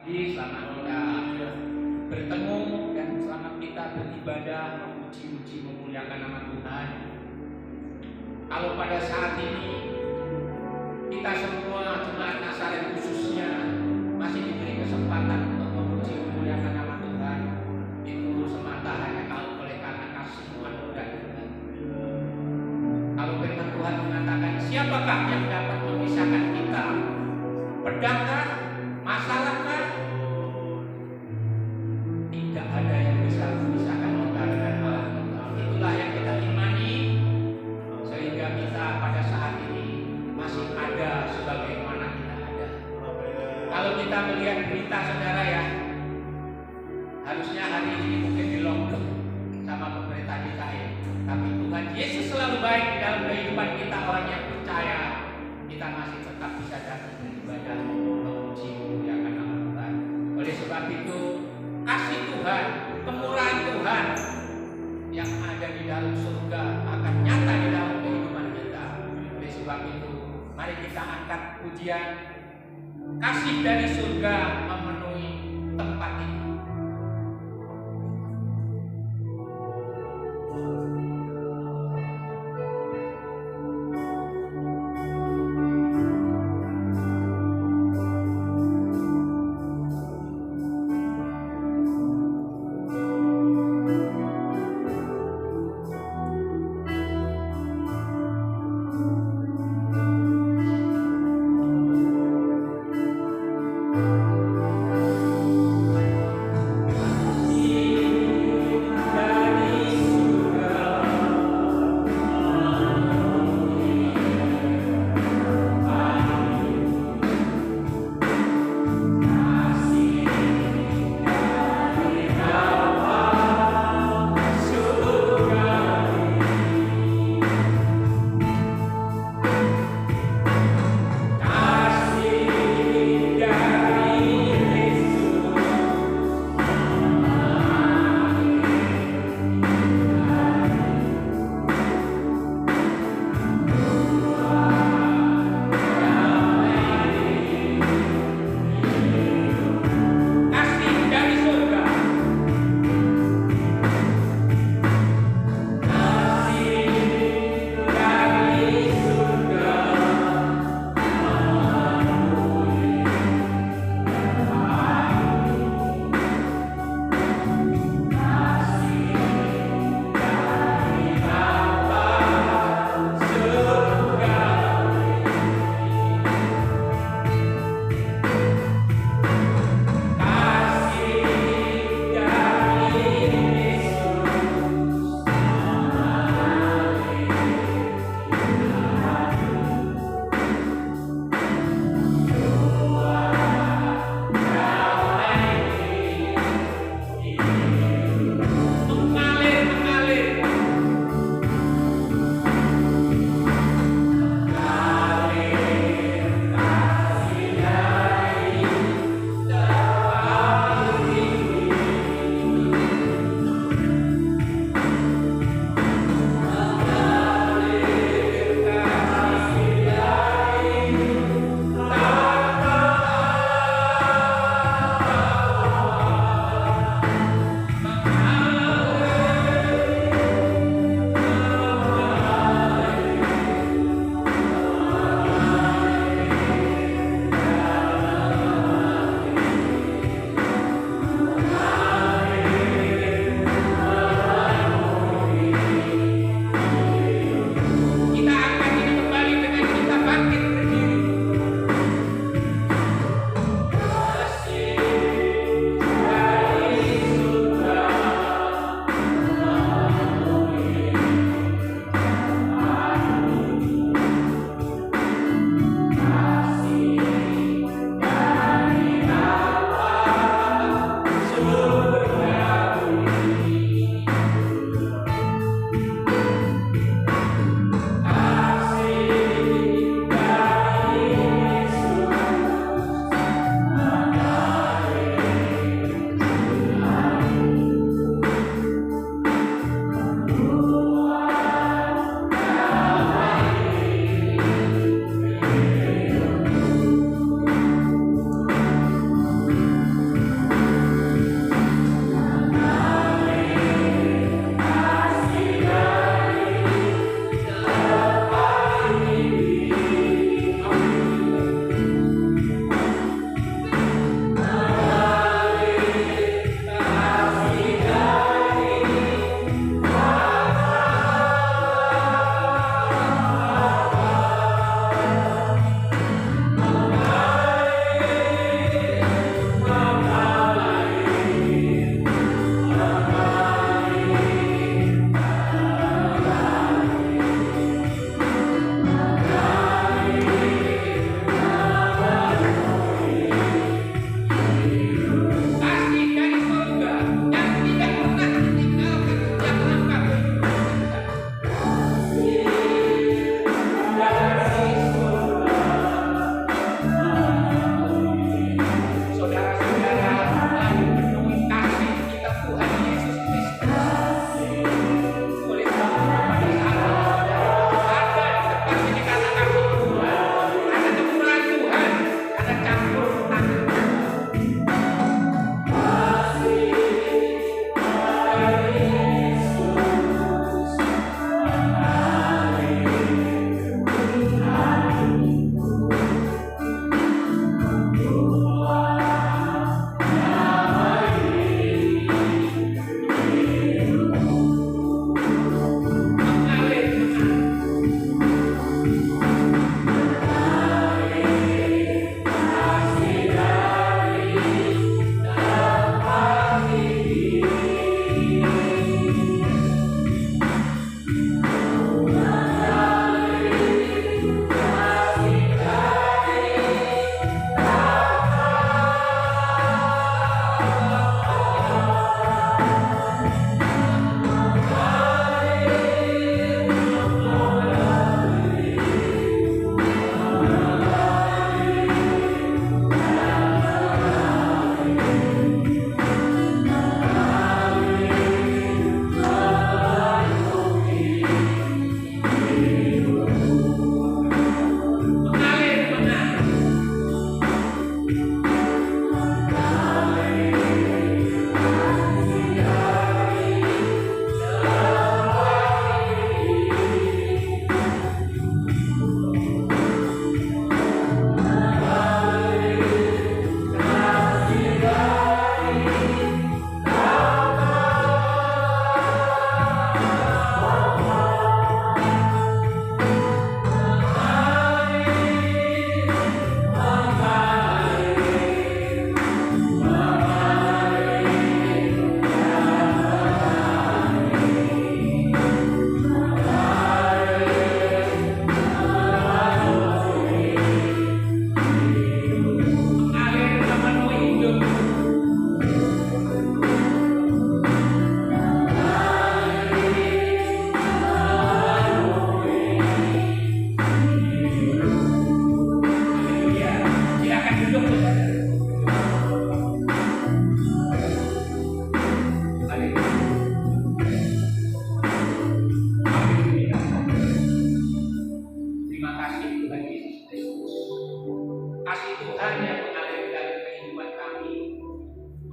Selamat kita bertemu dan selamat kita beribadah, memuji-muji, memuliakan nama Tuhan. Kalau pada saat ini kita semua jemaat Nazaret khususnya masih diberi kesempatan untuk memuji, memuliakan nama Tuhan, itu semata hanya kalau oleh karena kasih anugerah Tuhan. Kalau firman Tuhan mengatakan, siapakah yang dapat memisahkan kita? Pedangkah? Masalahkah? Tidak ada yang bisa memisahkan kita dengan Allah. Itulah yang kita imani, sehingga kita pada saat ini masih ada sebagaimana kita ada. Kalau kita melihat berita saudara ya, harusnya hari ini mungkin di lockdown sama pemerintah DKI, tapi Tuhan Yesus selalu baik di dalam kehidupan kita, orang yang percaya. Kita masih tetap bisa datang beribadah, memuji, memuliakan nama Tuhan. Oleh sebab itu, kasih Tuhan, kemurahan Tuhan yang ada di dalam surga akan nyata di dalam kehidupan kita. Oleh sebab itu, mari kita angkat pujian. Kasih dari surga memenuhi tempat ini.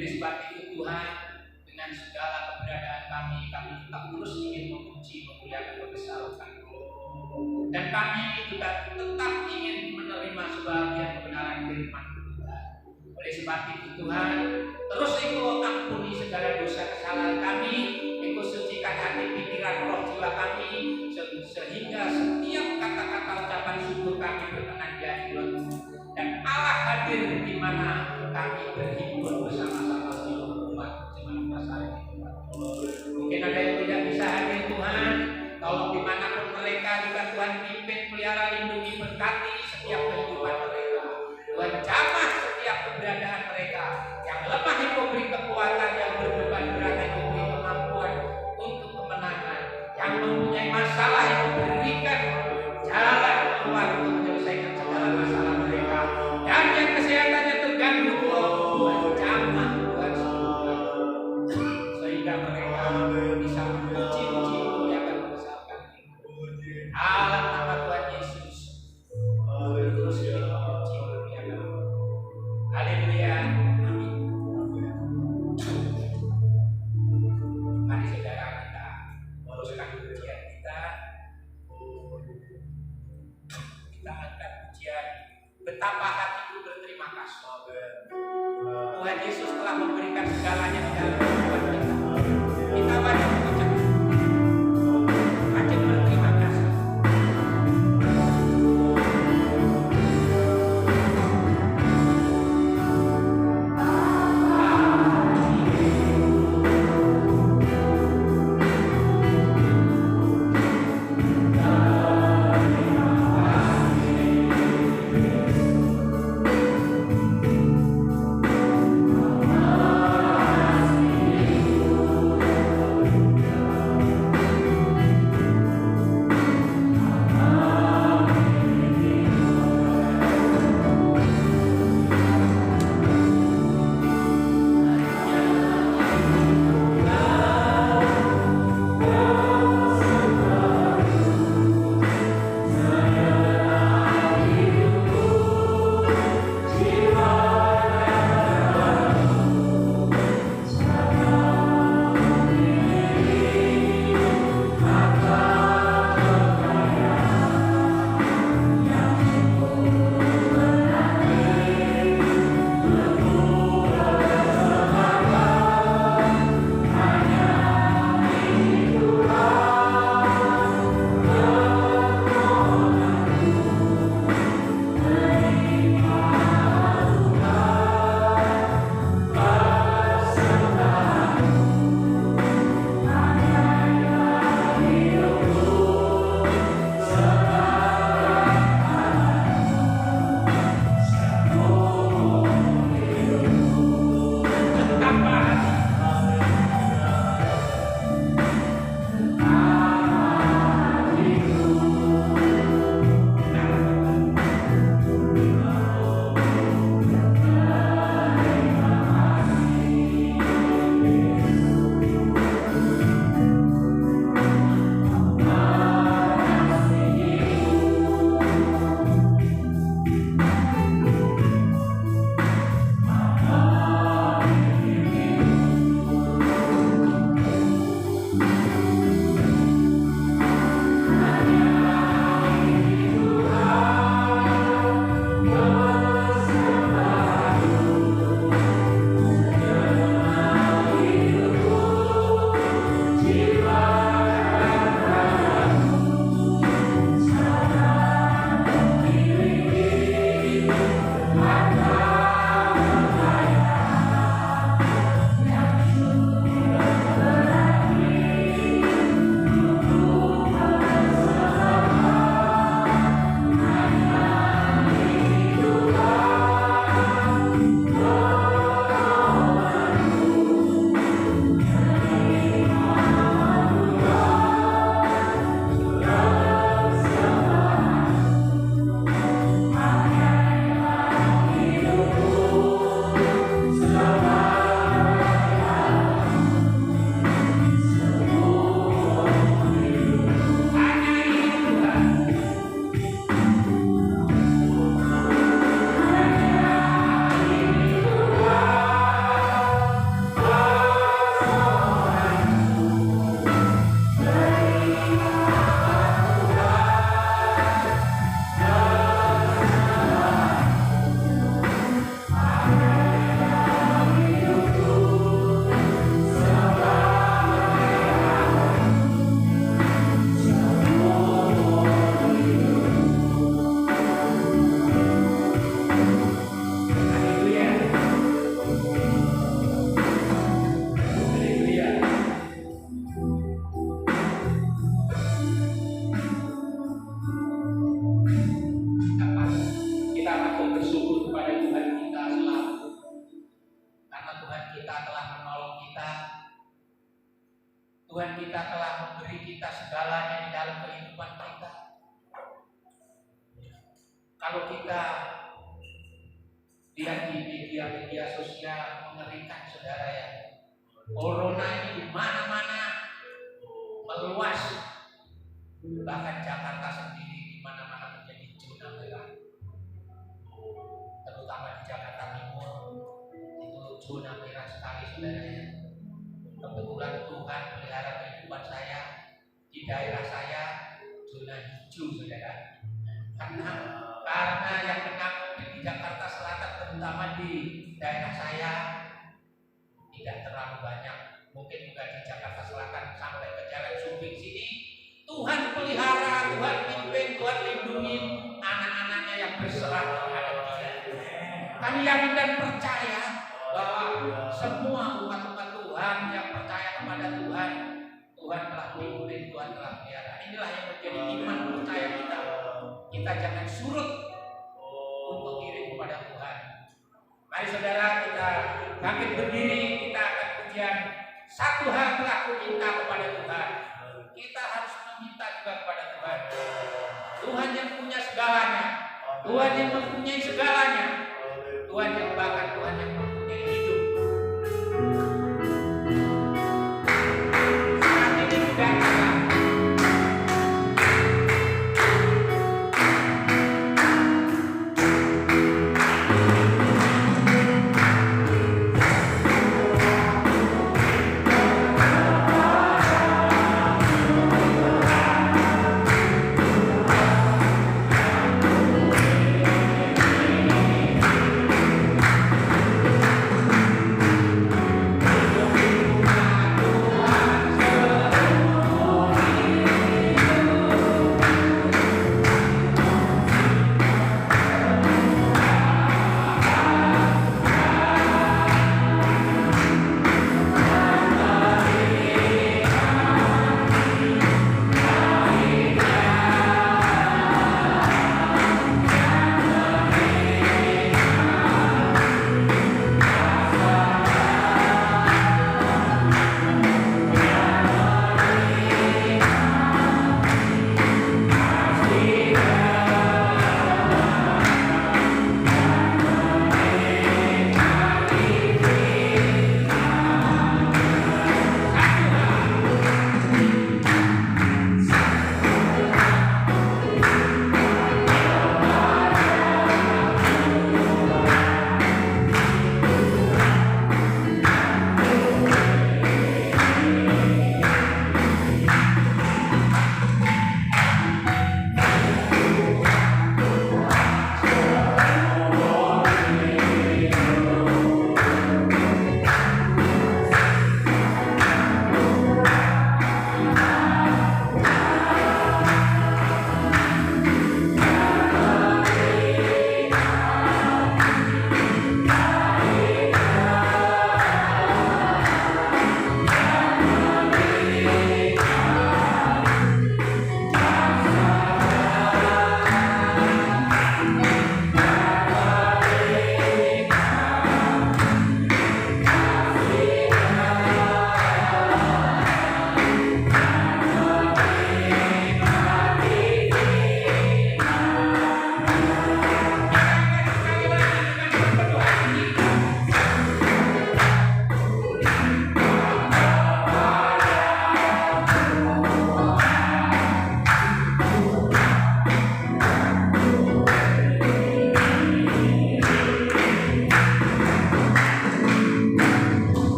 Oleh sebab itu Tuhan, dengan segala keberadaan kami tetap terus ingin memuji, memuliakan, membesarkan. Dan kami juga tetap ingin menerima sebagian kebenaran firman Tuhan. Oleh sebab itu Tuhan, terus Engkau ampuni segala dosa kesalahan kami, Engkau sucikan hati, pikiran, roh, jiwa kami, sehingga setiap kata-kata ucapan syukur kami berkenan di hadirat-Mu. Dan Allah hadir di mana kami berhimpun bersama-sama seluruh umat jemaat pasar ini. Mungkin ada yang tidak bisa hadir Tuhan, tolong dimanapun mereka juga Tuhan pimpin, pelihara, lindungi, berkati setiap kehidupan mereka. Tuhan jamah setiap keberadaan mereka. Yang lemah Engkau beri kekuatan, yang berbeban berat Engkau beri kemampuan untuk kemenangan. Yang mempunyai masalah Engkau berikan jalan keluar untuk menyelesaikan segala masalah mereka. Dan yang kesehatannya terganggu Tuhan jamah Tuhan sehingga mereka bisa memuji-muji, memuliakan, membesarkan dalam nama Tuhan Yesus. Terus kita memuji, memuliakan. Haleluya. Amin. Mari saudara kita meneruskan pujian kita. Kita angkat pujian betapa hatiku berterima kasih. Tuhan Yesus telah memberikan segalanya di dalam kehidupan kita. Kita wajib mengucap, wajib berterima kasih. Amin. kita telah menolong kita. Tuhan kita telah memberi kita segalanya di dalam kehidupan kita. Kalau kita lihat di media sosial, mengerikan saudara ya. Corona ini di mana-mana meluas. Bahkan Jakarta sendiri di mana-mana menjadi zona merah. Terutama di Jakarta Timur itu zona merah sekali saudara ya. Kebetulan Tuhan melihara kehidupan saya di daerah saya zona hijau saudara. Karena yang kena di Jakarta Selatan terutama di daerah saya tidak terlalu banyak. Mungkin juga di Jakarta Selatan sampai ke Jalan Sumbing sini Tuhan pelihara, Tuhan pimpin, Tuhan lindungi anak-anaknya yang berserah terhadap Dia. Kami yakin dan percaya bahwa semua umat-umat Tuhan yang percaya kepada Tuhan, Tuhan telah pimpin, Tuhan telah pelihara. Inilah yang menjadi iman percaya kita. Kita jangan surut untuk iri kepada Tuhan. Mari saudara, kita bangkit berdiri, kita akan pujian. Satu hal telah minta kepada Tuhan. Kita harus meminta juga kepada Tuhan. Tuhan yang punya segalanya, Tuhan yang mempunyai segalanya, Tuhan yang bahkan Tuhan yang mempunyai hidup. Saat ini juga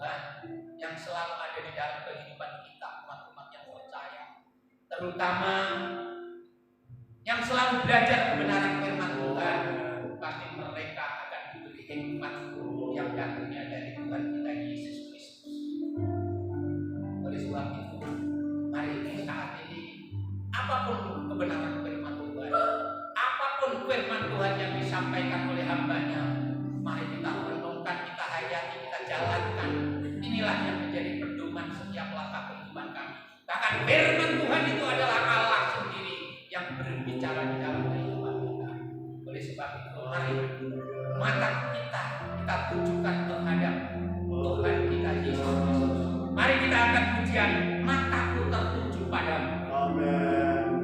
Tuhan yang selalu ada di dalam kehidupan kita, umat-umat yang percaya, terutama yang selalu belajar kebenaran firman Tuhan. Pasti mereka akan diberi hikmat yang datangnya dari Tuhan kita Yesus Kristus. Oleh sebab itu, mari ini saat ini, apapun kebenaran firman Tuhan, apapun firman Tuhan yang disampaikan oleh hamba-Nya, mari kita renungkan, kita hayati, kita jalankan. Inilah yang menjadi pedoman setiap langkah kehidupan kami. Bahkan firman Tuhan itu adalah Allah sendiri yang berbicara di dalam kehidupan kita. Oleh sebab itu, mari mata kita tujukan terhadap Tuhan kita Yesus Kristus. Mari kita angkat pujian, mataku tertuju padamu. Amin. Tertuju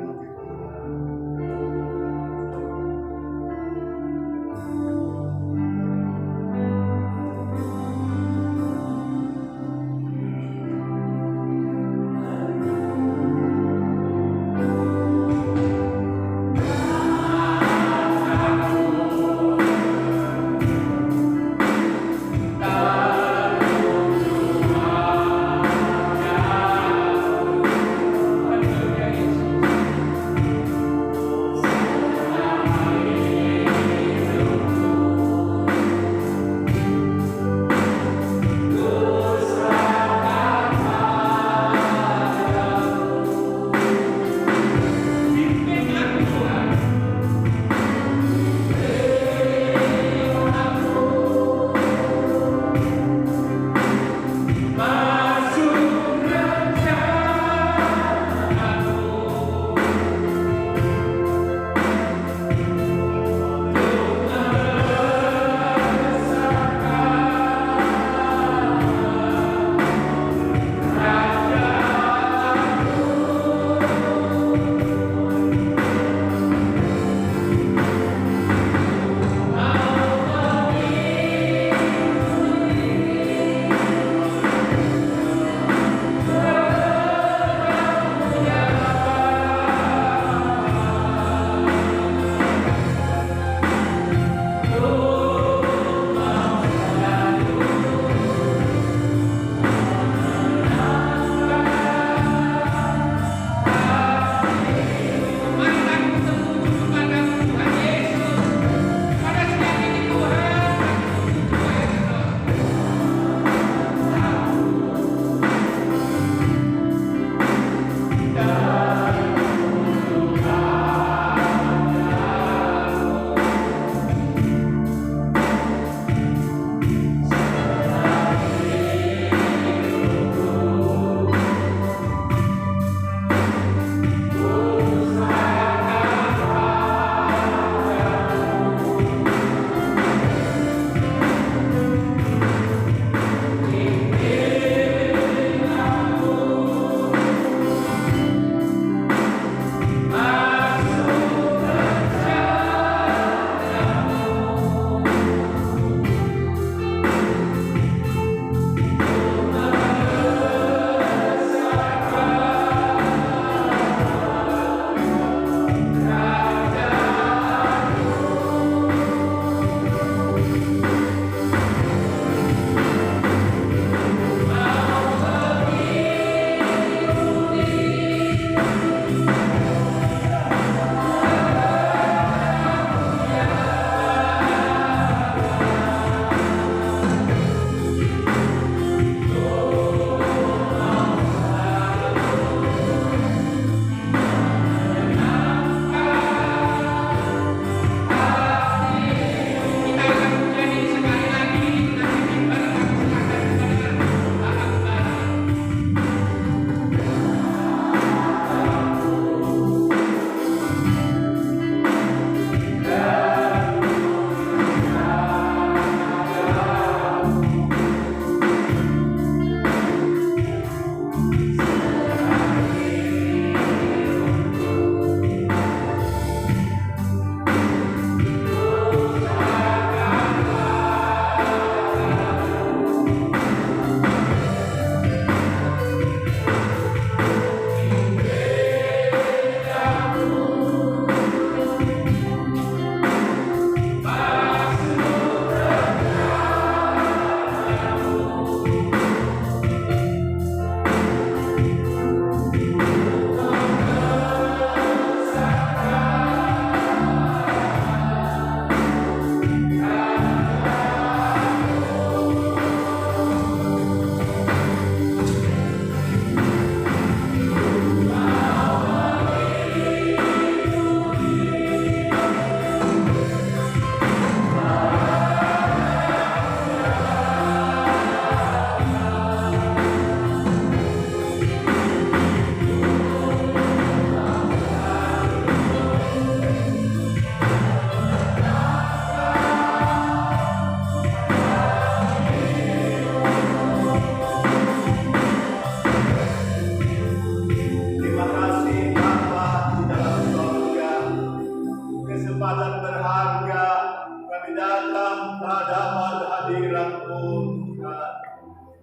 kemuliaan-Mu Tuhan.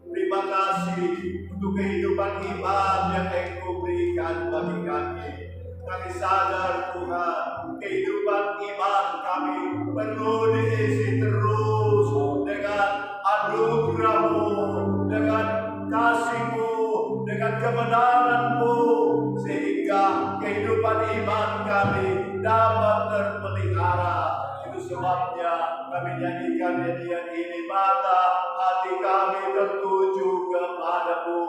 Terima kasih untuk kehidupan iman yang Engkau berikan bagi kami. Kami sadar Tuhan, kehidupan iman kami perlu diisi terus dengan anugerah-Mu, dengan kasih-Mu, dengan kebenaran-Mu, sehingga kehidupan iman kami dapat terpelihara. Itu sebabnya kami nyanyikan nyanyian ini, mata hati kami tertuju kepada-Mu.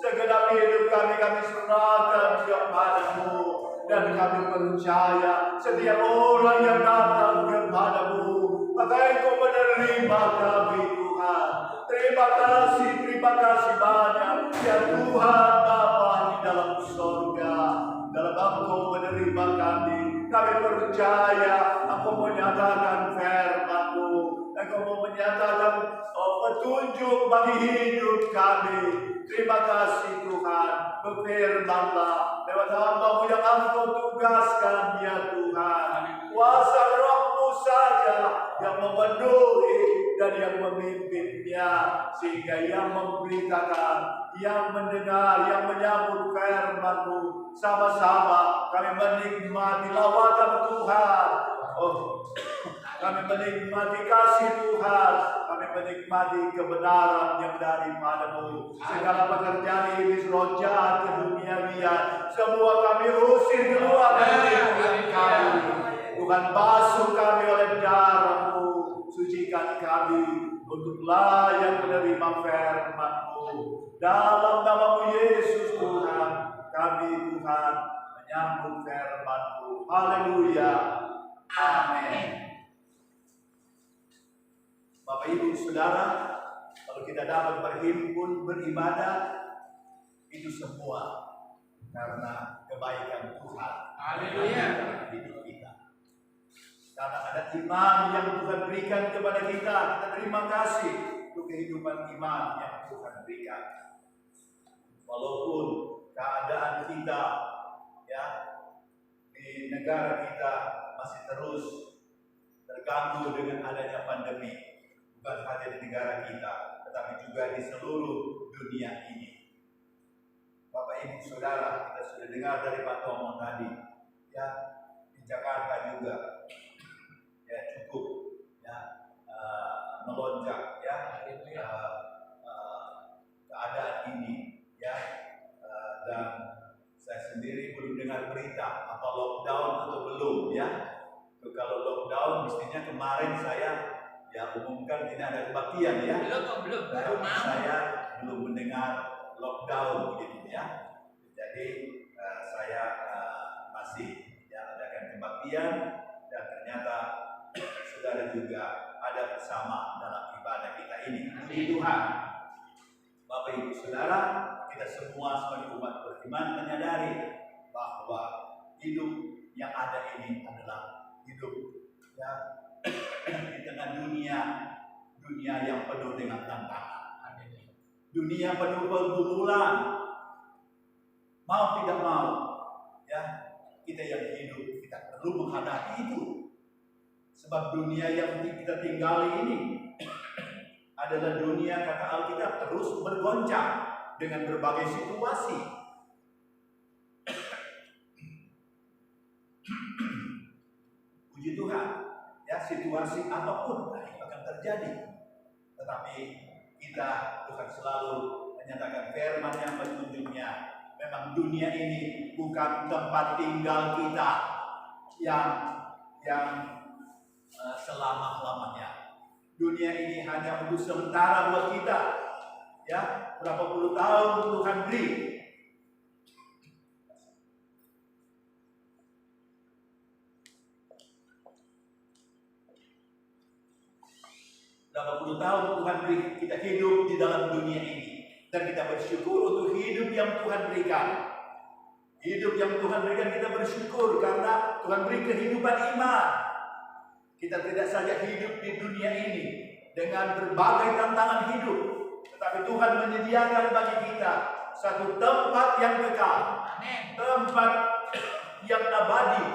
Segenap hidup kami serahkan kepada-Mu. Dan kami percaya setiap orang yang datang kepada-Mu, maka Engkau menerima kami Tuhan. Terima kasih banyak ya Tuhan Bapa di dalam surga. Dalam Engkau menerima kami percaya Engkau menyatakan firman-Mu. Engkau mau menyatakan petunjuk bagi hidup kami. Terima kasih Tuhan, berfirman-Lah lewat hamba-Mu yang Engkau tugaskan ya Tuhan. Kuasa Roh-Mu saja yang memenuhi dan yang memimpinnya, sehingga yang memberitakan, yang mendengar, yang menyambut firman-Mu, sama-sama kami menikmati lawatan Tuhan. Kami menikmati kasih Tuhan, kami menikmati kebenaran yang daripada-Mu. Segala pekerjaan iblis roh jahat keduniawian, semua kami usir keluar dari hidup kami. Tuhan, basuh kami oleh darah-Mu, sucikan kami untuk layak menerima firman-Mu. Dalam nama-Mu Yesus Tuhan, kami Tuhan menyambut firman-Mu. Haleluya. Amin. Bapak Ibu Saudara, kalau kita dapat berhimpun beribadah, itu semua karena kebaikan Tuhan. Haleluya. Hidup kita. Karena ada iman yang Tuhan berikan kepada kita, kita terima kasih untuk kehidupan iman yang Tuhan berikan. Walaupun keadaan kita ya di negara kita masih terus terganggu dengan adanya pandemi. Bukan hanya di negara kita, tetapi juga di seluruh dunia ini. Bapak Ibu Saudara, kita sudah dengar dari Pak Tomo tadi, ya di Jakarta juga, ya cukup ya melonjak ya keadaan ini, ya dan saya sendiri belum dengar berita apa lockdown atau belum ya. Kalau lockdown, mestinya kemarin saya ya umumkan tidak ada kebaktian ya. Belum. Baru mau. Saya belum mendengar lockdown begitu ya. Jadi saya masih ya adakan kebaktian dan ternyata saudara juga ada bersama dalam ibadah kita ini. Puji Tuhan. Bapak Ibu Saudara, kita semua sebagai umat beriman menyadari bahwa hidup yang ada ini adalah hidup ya di tengah dunia yang penuh dengan tantangan, dunia penuh pergumulan. Mau tidak mau, ya kita yang hidup kita perlu menghadapi itu. Sebab dunia yang kita tinggali ini adalah dunia kata Alkitab terus bergoncang dengan berbagai situasi. Puji Tuhan. Ya, situasi apapun akan terjadi, tetapi kita Tuhan selalu menyatakan firman yang petunjuknya. Memang dunia ini bukan tempat tinggal kita yang selama-lamanya. Dunia ini hanya untuk sementara buat kita. Ya, berapa puluh tahun Tuhan beri. Berapa puluh tahun Tuhan beri kita hidup di dalam dunia ini. Dan kita bersyukur untuk hidup yang Tuhan berikan. Hidup yang Tuhan berikan kita bersyukur karena Tuhan beri kehidupan iman. Kita tidak saja hidup di dunia ini dengan berbagai tantangan hidup, tetapi Tuhan menyediakan bagi kita satu tempat yang kekal. Tempat yang abadi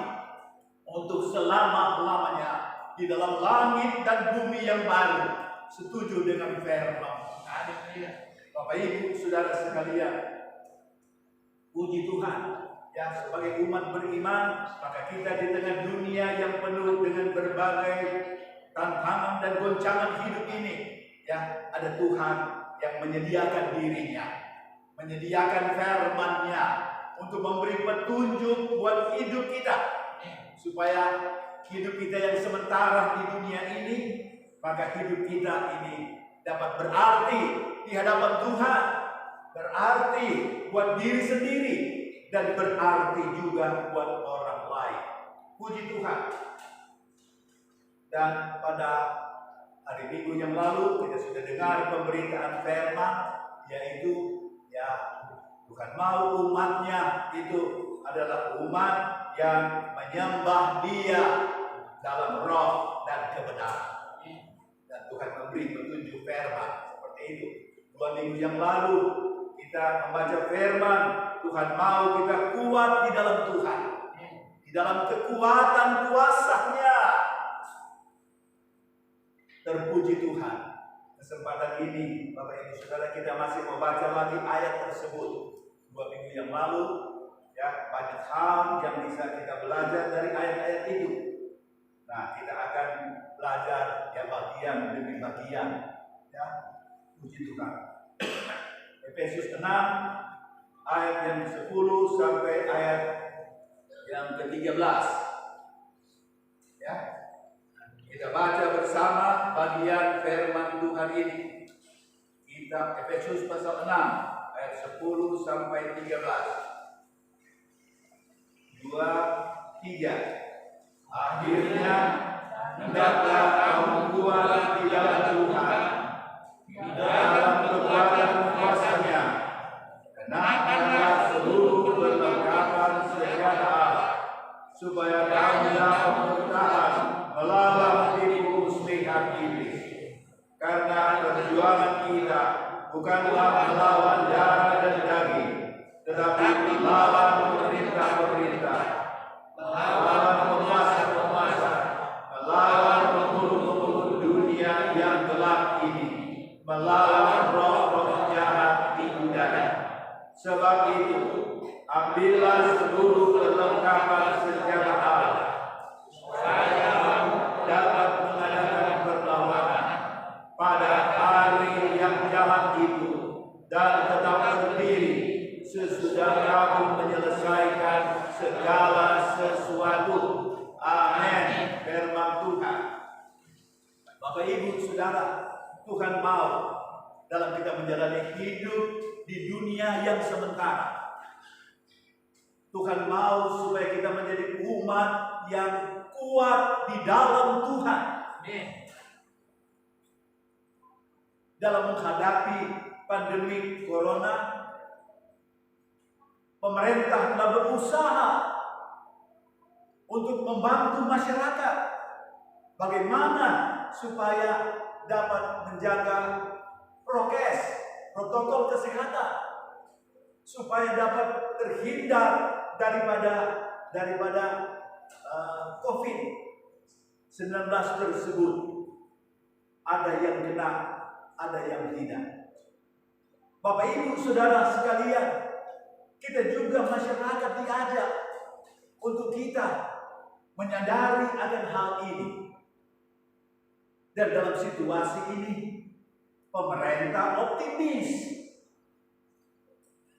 untuk selama-lamanya di dalam langit dan bumi yang baru. setuju dengan firman. Bapak Ibu Saudara sekalian, puji Tuhan, yang sebagai umat beriman, maka kita di tengah dunia yang penuh dengan berbagai tantangan dan goncangan hidup ini, ya, ada Tuhan yang menyediakan dirinya, menyediakan firman-Nya untuk memberi petunjuk buat hidup kita, supaya hidup kita yang sementara di dunia ini, maka hidup kita ini dapat berarti di hadapan Tuhan, berarti buat diri sendiri, dan berarti juga buat orang lain. Puji Tuhan. Dan pada hari Minggu yang lalu kita sudah dengar pemberitaan firman, yaitu ya, Tuhan mau umatnya itu adalah umat yang menyembah Dia dalam roh dan kebenaran. Dan Tuhan memberi petunjuk firman seperti itu. 2 minggu yang lalu kita membaca firman, Tuhan mau kita kuat di dalam Tuhan, di dalam kekuatan kuasa-Nya. Terpuji Tuhan. Kesempatan ini, Bapak Ibu Saudara, kita masih membaca lagi ayat tersebut. 2 minggu yang lalu, ya, banyak hal yang bisa kita belajar dari ayat-ayat itu. Nah, kita akan belajar ya bagian demi bagian, ya. Puji Tuhan. Efesus 6 ayat yang 10 sampai ayat yang ke-13. Ya. Kita baca bersama bagian firman Tuhan ini. Kitab Efesus pasal 6 ayat 10 sampai 13. 2, 3. Akhirnya hendaklah kamu kuat di dalam Tuhan, di dalam kekuatan kuasa-Nya. Kenakanlah seluruh perlengkapan senjata Allah, supaya kamu dapat bertahan melawan tipu muslihat iblis. Karena perjuangan kita bukanlah melawan darah dan daging, tetapi melawan pemerintah-pemerintah, melawan penguasa-penguasa, melawan penghulu-penghulu dunia yang gelap ini, melawan roh-roh jahat di udara. Sebab itu, ambillah seluruh perlengkapan senjata Allah, supaya dapat mengadakan perlawanan pada hari yang jahat itu, dan tetap berdiri sesudah kamu menyelesaikan segala sesuatu. Amin. Firman Tuhan. Bapak Ibu Saudara, Tuhan mau dalam kita menjalani hidup di dunia yang sementara, Tuhan mau supaya kita menjadi umat yang kuat di dalam Tuhan. Dalam menghadapi pandemi corona, pemerintah telah berusaha untuk membantu masyarakat bagaimana supaya dapat menjaga prokes, protokol kesehatan, supaya dapat terhindar daripada COVID-19 tersebut. Ada yang kena, ada yang tidak. Bapak Ibu Saudara sekalian, kita juga masyarakat diajak untuk kita menyadari akan hal ini. Dan dalam situasi ini, pemerintah optimis.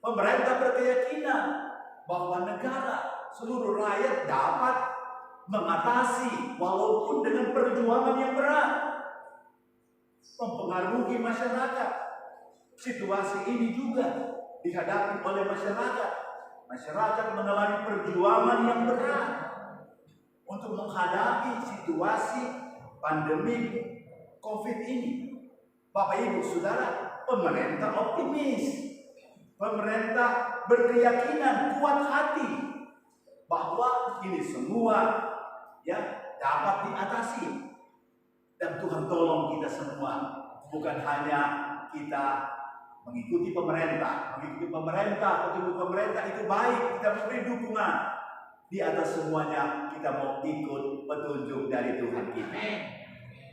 Pemerintah berkeyakinan bahwa negara, seluruh rakyat dapat mengatasi walaupun dengan perjuangan yang berat, mempengaruhi masyarakat. Situasi ini juga dihadapi oleh masyarakat. Masyarakat mengalami perjuangan yang berat untuk menghadapi situasi pandemi COVID ini. Bapak Ibu Saudara, pemerintah optimis. Pemerintah berkeyakinan, kuat hati bahwa ini semua ya dapat diatasi. Dan Tuhan tolong kita semua, bukan hanya kita mengikuti pemerintah, petunjuk pemerintah itu baik, kita memberi dukungan. Di atas semuanya kita mau ikut petunjuk dari Tuhan kita.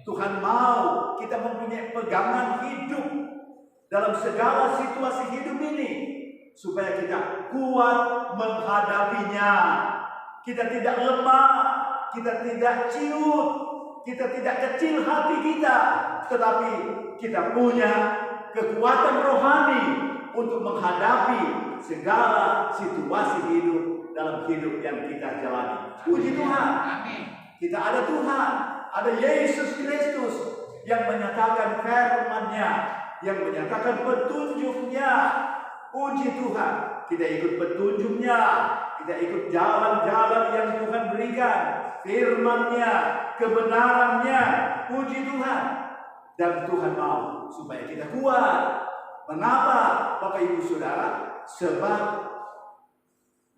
Tuhan mau kita mempunyai pegangan hidup dalam segala situasi hidup ini, supaya kita kuat menghadapinya. Kita tidak lemah, kita tidak ciut, kita tidak kecil hati kita, tetapi kita punya kekuatan rohani untuk menghadapi segala situasi hidup dalam hidup yang kita jalani. Puji Tuhan. Amin. Kita ada Tuhan, ada Yesus Kristus yang menyatakan firman-Nya, yang menyatakan petunjuk-Nya. Puji Tuhan, kita ikut petunjuk-Nya, kita ikut jalan-jalan yang Tuhan berikan, firman-Nya, kebenaran-Nya. Puji Tuhan. Dan Tuhan mau supaya kita kuat. Mengapa, Bapak Ibu Saudara? Sebab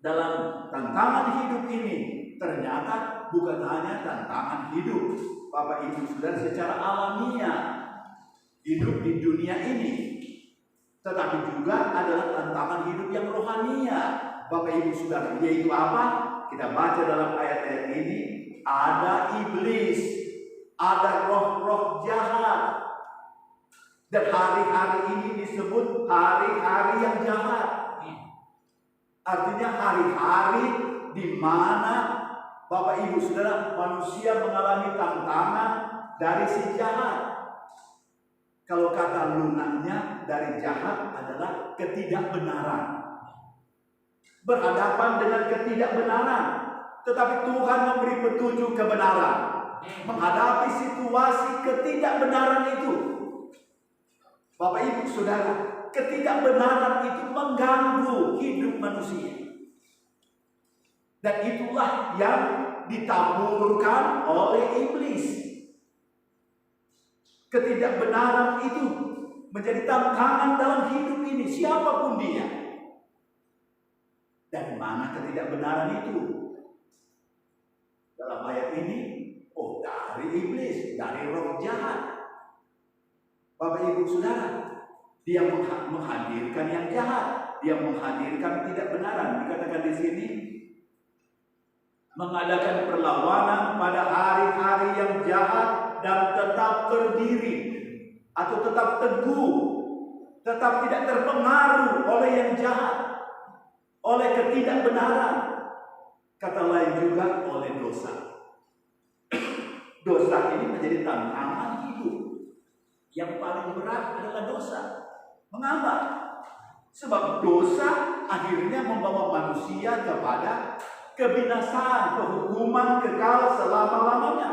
dalam tantangan hidup ini ternyata bukan hanya tantangan hidup, Bapak Ibu Saudara, secara alamiah hidup di dunia ini, tetapi juga adalah tantangan hidup yang rohania, Bapak Ibu Saudara. Yaitu apa? Kita baca dalam ayat-ayat ini, ada iblis, ada roh-roh jahat. Dan hari-hari ini disebut hari-hari yang jahat. Artinya hari-hari di mana Bapak Ibu Saudara, manusia mengalami tantangan dari si jahat. Kalau kata lunaknya dari jahat adalah ketidakbenaran. Berhadapan dengan ketidakbenaran. Tetapi Tuhan memberi petunjuk kebenaran. Menghadapi situasi ketidakbenaran itu. Bapak Ibu Saudara, ketidakbenaran itu mengganggu hidup manusia. Dan itulah yang ditaburkan oleh iblis. Ketidakbenaran itu menjadi tantangan dalam hidup ini, siapapun dia. Dari mana ketidakbenaran itu? Dalam ayat ini, dari iblis, dari roh jahat. Bapak Ibu Saudara, dia menghadirkan yang jahat, dia menghadirkan ketidakbenaran. Dikatakan di sini, mengadakan perlawanan pada hari-hari yang jahat dan tetap berdiri atau tetap teguh, tetap tidak terpengaruh oleh yang jahat, oleh ketidakbenaran. Kata lain juga oleh dosa. Dosa ini menjadi tantangan hidup. Yang paling berat adalah dosa. Mengapa? Sebab dosa akhirnya membawa manusia kepada kebinasaan, kehukuman kekal selama-lamanya.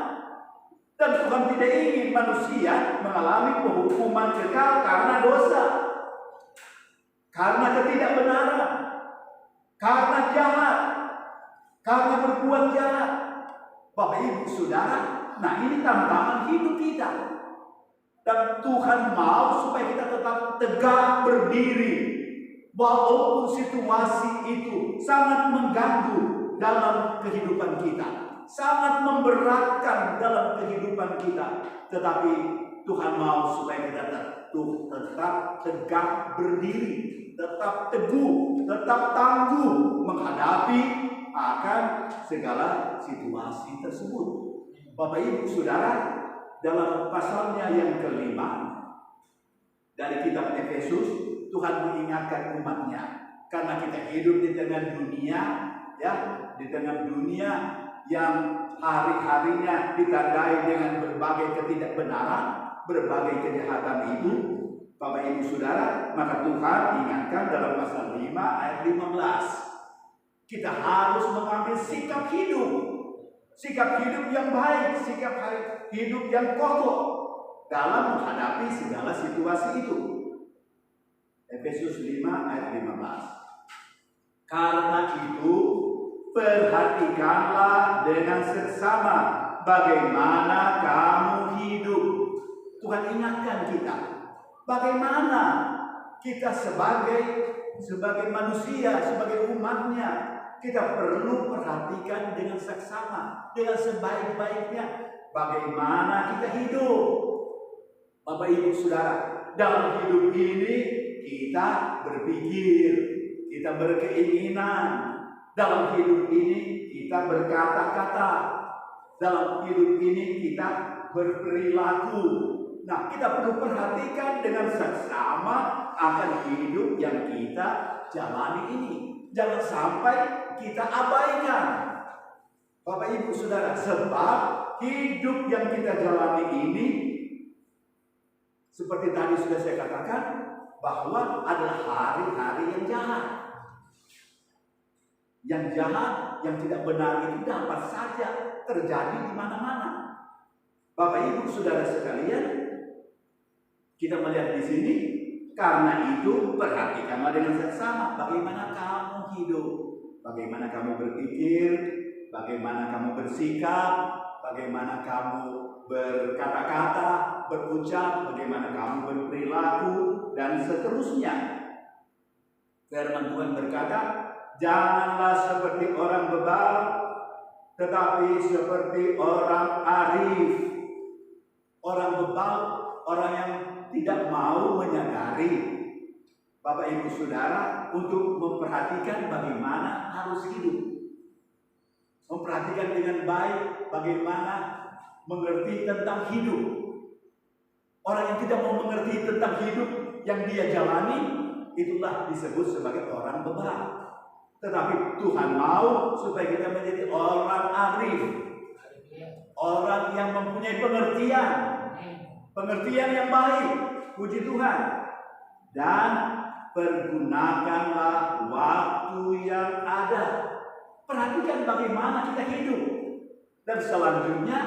Dan Tuhan tidak ingin manusia mengalami kehukuman kekal karena dosa, karena ketidakbenaran, karena jahat, karena berbuat jahat. Bapak Ibu Saudara, nah ini tantangan hidup kita. Dan Tuhan mau supaya kita tetap tegak berdiri, walaupun situasi itu sangat mengganggu dalam kehidupan kita, sangat memberatkan dalam kehidupan kita. Tetapi Tuhan mau supaya kita tetap tegak berdiri, tetap teguh, tetap tangguh menghadapi akan segala situasi tersebut. Bapak Ibu Saudara, dalam pasalnya yang kelima dari kitab Efesus, Tuhan mengingatkan umatnya, karena kita hidup di tengah dunia, ya, di tengah dunia yang hari-harinya ditandai dengan berbagai ketidakbenaran, berbagai kejahatan itu, Bapak Ibu Saudara, maka Tuhan ingatkan dalam pasal 5 ayat 15, kita harus mengambil sikap hidup. Sikap hidup yang baik, sikap hidup yang kokoh dalam menghadapi segala situasi itu. Efesus 5 ayat 15. Karena itu, perhatikanlah dengan seksama bagaimana kamu hidup. Tuhan ingatkan kita, bagaimana kita sebagai manusia, sebagai umatnya, kita perlu perhatikan dengan seksama, dengan sebaik-baiknya bagaimana kita hidup. Bapak Ibu Saudara, dalam hidup ini kita berpikir, kita berkeinginan. Dalam hidup ini kita berkata-kata. Dalam hidup ini kita berperilaku. Nah, kita perlu perhatikan dengan seksama akan hidup yang kita jalani ini. Jangan sampai kita abaikan. Bapak Ibu Saudara, sebab hidup yang kita jalani ini, seperti tadi sudah saya katakan, bahwa adalah hari-hari yang jahat. Yang jahat, yang tidak benar itu dapat saja terjadi di mana-mana. Bapak Ibu Saudara sekalian, kita melihat di sini, karena itu perhatikanlah dengan seksama bagaimana kamu hidup, bagaimana kamu berpikir, bagaimana kamu bersikap, bagaimana kamu berkata-kata, berucap, bagaimana kamu berperilaku, dan seterusnya. Firman Tuhan berkata, janganlah seperti orang bebal, tetapi seperti orang arif. Orang bebal, orang yang tidak mau menyadari, Bapak Ibu Saudara, untuk memperhatikan bagaimana harus hidup. Memperhatikan dengan baik bagaimana mengerti tentang hidup. Orang yang tidak mau mengerti tentang hidup yang dia jalani, itulah disebut sebagai orang bebal. Tetapi Tuhan mau supaya kita menjadi orang arif, orang yang mempunyai pengertian yang baik. Puji Tuhan. Dan pergunakanlah waktu yang ada. Perhatikan bagaimana kita hidup. Dan selanjutnya,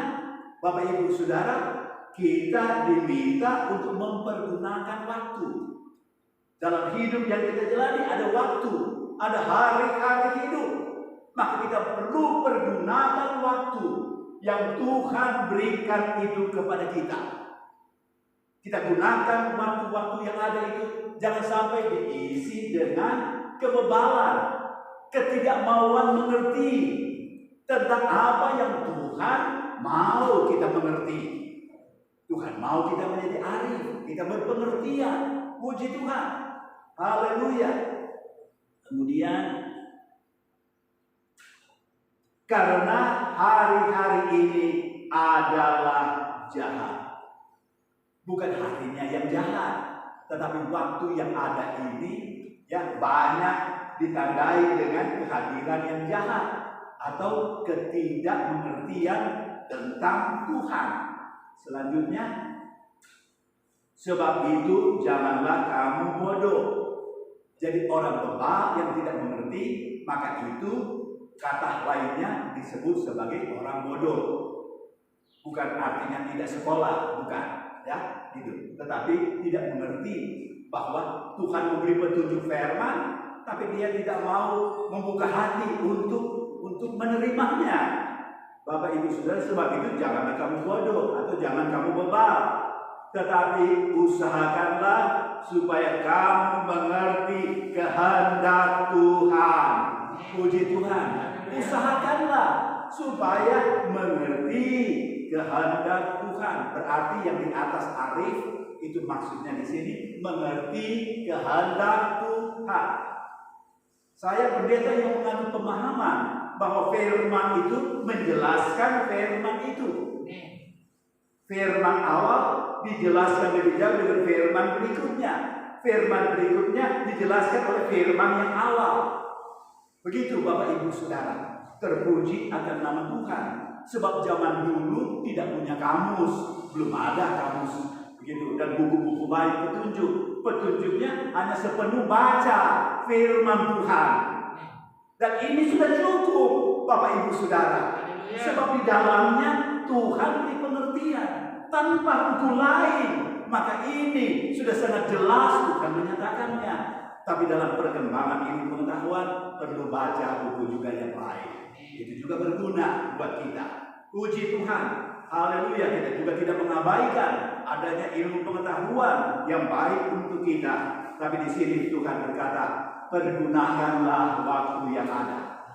Bapak Ibu Saudara, kita diminta untuk mempergunakan waktu. Dalam hidup yang kita jalani ada waktu, ada hari-hari hidup. Maka kita perlu pergunakan waktu yang Tuhan berikan itu kepada kita. Kita gunakan waktu-waktu yang ada itu, jangan sampai diisi dengan kebebalan, ketidakmauan mengerti tentang apa yang Tuhan mau kita mengerti. Tuhan mau kita menjadi arif, kita berpengertian. Puji Tuhan. Haleluya. Kemudian, karena hari-hari ini adalah jahat. Bukan harinya yang jahat, tetapi waktu yang ada ini yang banyak ditandai dengan kehadiran yang jahat atau ketidakmengertian tentang Tuhan. Selanjutnya, sebab itu janganlah kamu bodoh. Jadi orang bebal yang tidak mengerti, maka itu kata lainnya disebut sebagai orang bodoh. Bukan artinya tidak sekolah, bukan, ya, gitu. Tetapi tidak mengerti bahwa Tuhan memberi petunjuk firman, tapi dia tidak mau membuka hati untuk menerimanya. Bapak Ibu Saudara, sebab itu janganlah kamu bodoh atau jangan kamu bebal, tetapi usahakanlah supaya kamu mengerti kehendak Tuhan. Puji Tuhan. Usahakanlah supaya mengerti kehendak Tuhan. Berarti yang di atas arif itu maksudnya di sini mengerti kehendak Tuhan. Saya pendeta yang mengandung pemahaman bahwa firman itu menjelaskan firman itu. Firman awal dijelaskan lebih jauh dengan firman berikutnya. Firman berikutnya dijelaskan oleh firman yang awal. Begitu Bapak Ibu Saudara. Terpuji akan nama Tuhan. Sebab zaman dulu tidak punya kamus, belum ada kamus, begitu, dan buku-buku baik petunjuk. Petunjuknya hanya sepenuh baca firman Tuhan. Dan ini sudah cukup, Bapak Ibu Saudara. Sebab di dalamnya Tuhan beri pengertian tanpa buku lain. Maka ini sudah sangat jelas Tuhan menyatakannya. Tapi dalam perkembangan ilmu pengetahuan perlu baca buku juga yang lain. Itu juga berguna buat kita. Puji Tuhan. Haleluya. Kita juga tidak mengabaikan adanya ilmu pengetahuan yang baik untuk kita. Tapi di sini Tuhan berkata, pergunakanlah waktu yang ada.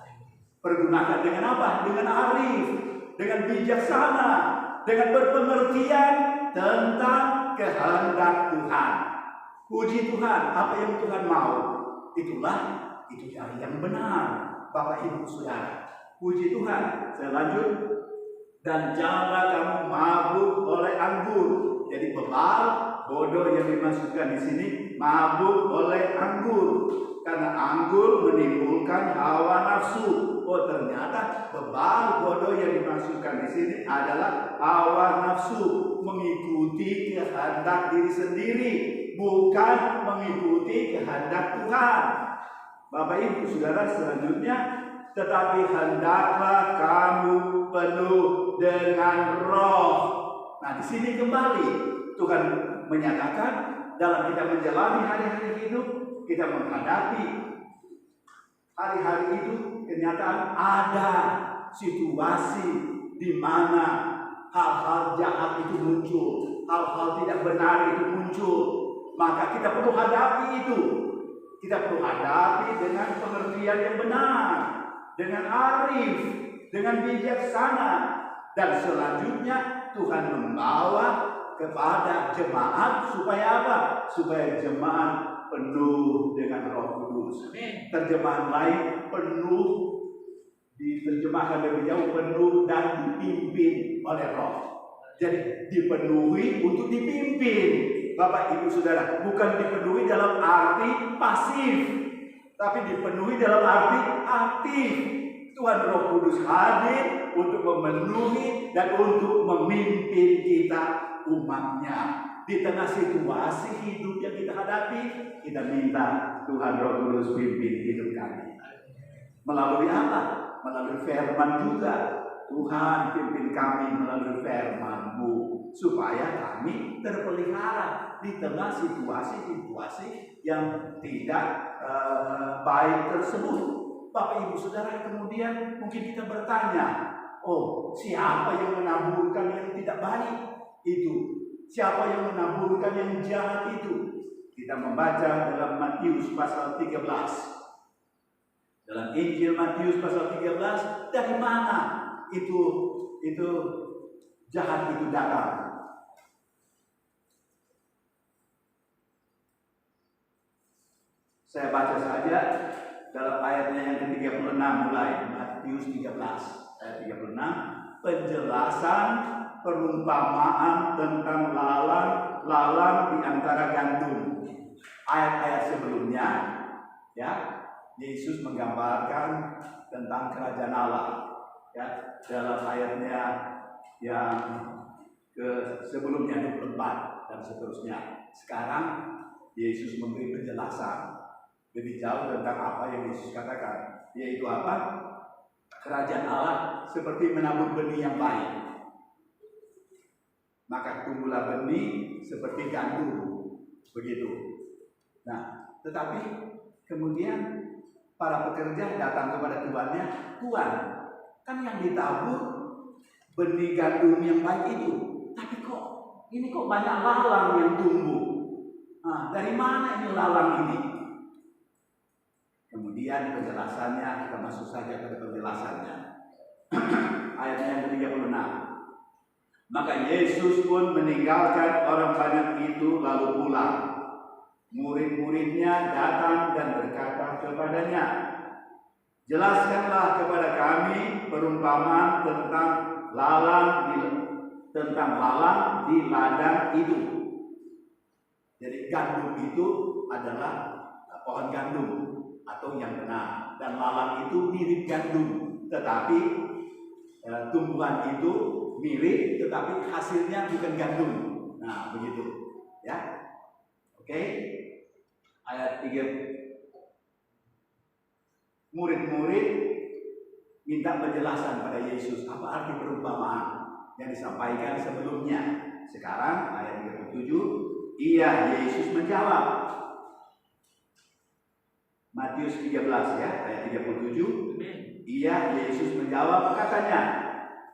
Pergunakan dengan apa? Dengan arif, dengan bijaksana, dengan berpengertian tentang kehendak Tuhan. Puji Tuhan. Apa yang Tuhan mau, itu yang benar, Bapak Ibu Saudara. Puji Tuhan. Saya lanjut. Dan janganlah kamu mabuk oleh anggur. Jadi bebal, bodoh yang dimaksudkan di sini mabuk oleh anggur. Karena anggur menimbulkan hawa nafsu. Oh, ternyata bebal, bodoh yang dimaksudkan di sini adalah hawa nafsu, mengikuti kehendak diri sendiri, bukan mengikuti kehendak Tuhan. Bapak Ibu Saudara, selanjutnya, tetapi hendaklah kamu penuh dengan Roh. Nah, di sini kembali Tuhan menyatakan dalam kita menjalani hari-hari hidup, kita menghadapi hari-hari itu, kenyataan ada situasi di mana hal-hal jahat itu muncul, hal-hal tidak benar itu muncul, maka kita perlu hadapi itu. Kita perlu hadapi dengan pengertian yang benar, dengan arif, dengan bijaksana, dan selanjutnya Tuhan membawa kepada jemaat supaya apa? Supaya jemaat penuh dengan Roh Kudus. Terjemahan lain, penuh, diterjemahkan lebih jauh, penuh dan dipimpin oleh Roh. Jadi dipenuhi untuk dipimpin. Bapak Ibu Saudara, bukan dipenuhi dalam arti pasif, tapi dipenuhi dalam arti aktif. Tuhan Roh Kudus hadir untuk memenuhi dan untuk memimpin kita, umatnya. Di tengah situasi hidup yang kita hadapi, kita minta Tuhan Roh Kudus pimpin hidup kami. Melalui apa? Melalui firman juga. Tuhan pimpin kami melalui firman-Mu, supaya kami terpelihara di tengah situasi-situasi yang tidak baik tersebut. Bapak Ibu Saudara, kemudian mungkin kita bertanya, oh, siapa yang menaburkan yang tidak baik itu? Siapa yang menaburkan yang jahat itu? Kita membaca dalam Matius pasal 13. Dalam Injil Matius pasal 13, dari mana itu jahat itu datang? Saya baca saja dalam ayatnya yang ke-36 mulai, Matius 13 ayat 36, penjelasan perumpamaan tentang lalang di antara gandum. Ayat-ayat sebelumnya, ya, Yesus menggambarkan tentang kerajaan Allah, ya, dalam ayatnya yang sebelumnya 24 dan seterusnya. Sekarang Yesus memberi penjelasan lebih jauh tentang apa yang Yesus katakan, yaitu apa? Kerajaan Allah seperti menabur benih yang baik. Maka tumbuhlah benih seperti gandum, begitu. Nah, tetapi kemudian para pekerja datang kepada tuannya, Tuan, kan yang ditabur benih gandum yang baik itu, tapi kok banyak lalang yang tumbuh. Nah, dari mana ini lalang ini? Kemudian penjelasannya, kita masuk saja ke penjelasannya. Ayatnya yang ke-36. Maka Yesus pun meninggalkan orang banyak itu lalu pulang. Murid-muridnya datang dan berkata kepadanya, jelaskanlah kepada kami perumpamaan tentang lalang di ladang itu. Jadi gandum itu adalah pohon gandum atau yang benar, dan lalang itu mirip gandum, tetapi tumbuhan itu mirip, tetapi hasilnya bukan gandum. Nah, begitu, ya. Oke. Ayat 3. Murid-murid minta penjelasan pada Yesus apa arti perumpamaan yang disampaikan sebelumnya. Sekarang ayat 37, Yesus menjawab. Matius 13 ya, ayat 37. Yesus menjawab, katanya,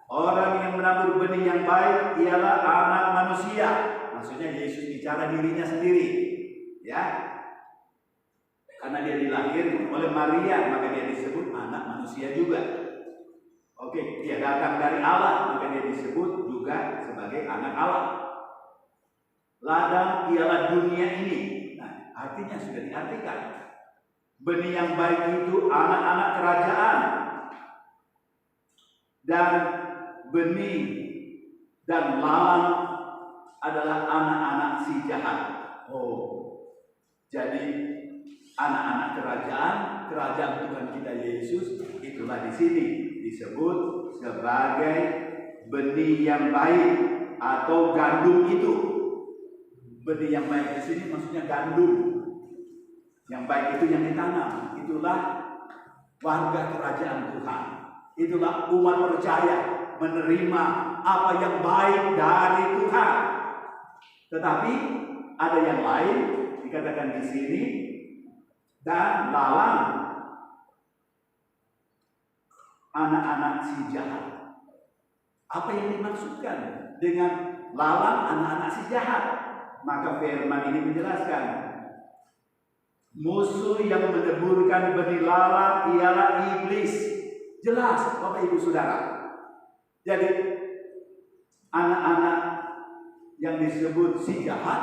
orang yang menabur benih yang baik ialah anak manusia. Maksudnya Yesus bicara dirinya sendiri, ya. Karena dia dilahirkan oleh Maria, maka dia disebut anak manusia juga. Oke, dia datang dari Allah, maka dia disebut juga sebagai anak Allah. Ladang ialah dunia ini. Nah, artinya sudah diartikan. Benih yang baik itu anak-anak kerajaan, dan benih dan lalang adalah anak-anak si jahat. Jadi anak-anak kerajaan Tuhan kita Yesus itulah di sini disebut sebagai benih yang baik atau gandum itu. Benih yang baik di sini maksudnya gandum. Yang baik itu yang ditanam. Itulah warga kerajaan Tuhan. Itulah umat percaya menerima apa yang baik dari Tuhan. Tetapi ada yang lain dikatakan di sini, dan lalang anak-anak si jahat. Apa yang dimaksudkan dengan lalang anak-anak si jahat? Maka firman ini menjelaskan, musuh yang meneburkan benih lalang ialah iblis. Jelas, Bapak Ibu Saudara. Jadi anak-anak yang disebut si jahat